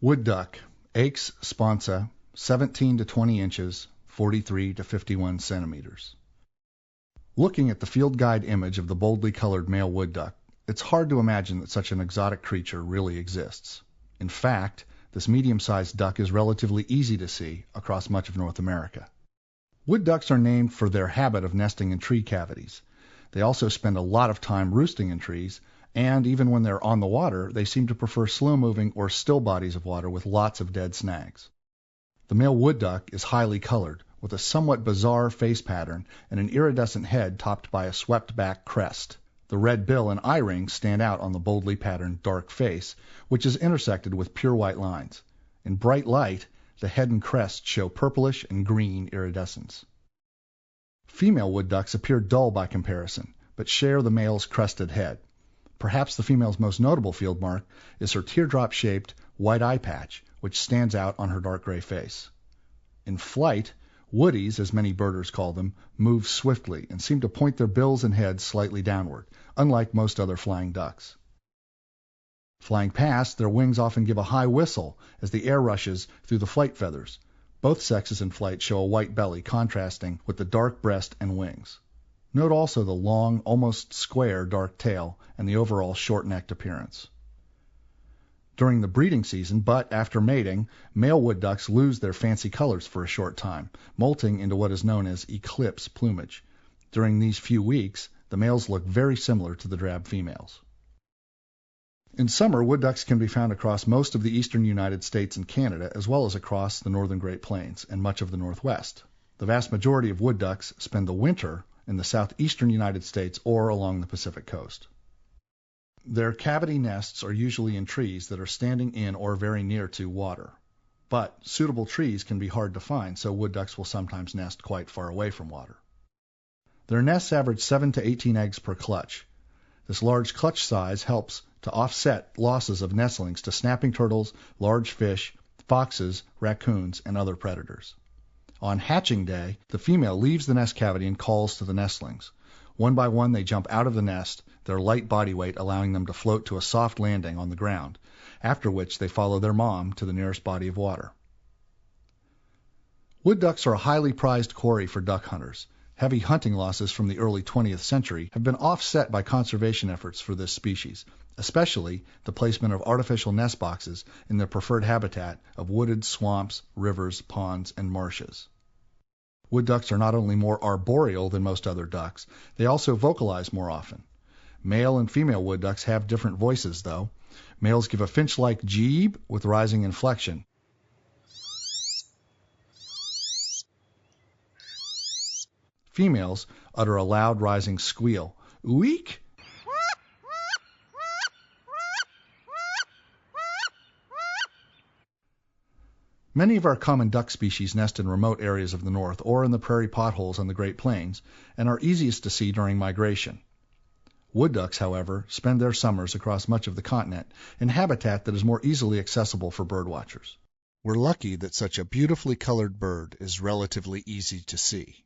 Wood duck, Aix sponsa, 17 to 20 inches, 43 to 51 centimeters. Looking at the field guide image of the boldly colored male wood duck, it's hard to imagine that such an exotic creature really exists. In fact, this medium-sized duck is relatively easy to see across much of North America. Wood ducks are named for their habit of nesting in tree cavities. They also spend a lot of time roosting in trees, and even when they're on the water, they seem to prefer slow-moving or still bodies of water with lots of dead snags. The male wood duck is highly colored, with a somewhat bizarre face pattern and an iridescent head topped by a swept-back crest. The red bill and eye rings stand out on the boldly patterned dark face, which is intersected with pure white lines. In bright light, the head and crest show purplish and green iridescence. Female wood ducks appear dull by comparison, but share the male's crested head. Perhaps the female's most notable field mark is her teardrop-shaped white eye patch, which stands out on her dark gray face. In flight, woodies, as many birders call them, move swiftly and seem to point their bills and heads slightly downward, unlike most other flying ducks. Flying past, their wings often give a high whistle as the air rushes through the flight feathers. Both sexes in flight show a white belly contrasting with the dark breast and wings. Note also the long, almost square dark tail and the overall short-necked appearance. During the breeding season, but after mating, male wood ducks lose their fancy colors for a short time, molting into what is known as eclipse plumage. During these few weeks, the males look very similar to the drab females. In summer, wood ducks can be found across most of the eastern United States and Canada, as well as across the northern Great Plains and much of the Northwest. The vast majority of wood ducks spend the winter in the southeastern United States or along the Pacific coast. Their cavity nests are usually in trees that are standing in or very near to water. But suitable trees can be hard to find, so wood ducks will sometimes nest quite far away from water. Their nests average 7 to 18 eggs per clutch. This large clutch size helps to offset losses of nestlings to snapping turtles, large fish, foxes, raccoons, and other predators. On hatching day, the female leaves the nest cavity and calls to the nestlings. One by one, they jump out of the nest, their light body weight allowing them to float to a soft landing on the ground, after which they follow their mom to the nearest body of water. Wood ducks are a highly prized quarry for duck hunters. Heavy hunting losses from the early 20th century have been offset by conservation efforts for this species, especially the placement of artificial nest boxes in their preferred habitat of wooded swamps, rivers, ponds, and marshes. Wood ducks are not only more arboreal than most other ducks, they also vocalize more often. Male and female wood ducks have different voices, though. Males give a finch-like jeeb with rising inflection. Females utter a loud rising squeal, "Week!" Many of our common duck species nest in remote areas of the north or in the prairie potholes on the Great Plains and are easiest to see during migration. Wood ducks, however, spend their summers across much of the continent in habitat that is more easily accessible for birdwatchers. We're lucky that such a beautifully colored bird is relatively easy to see.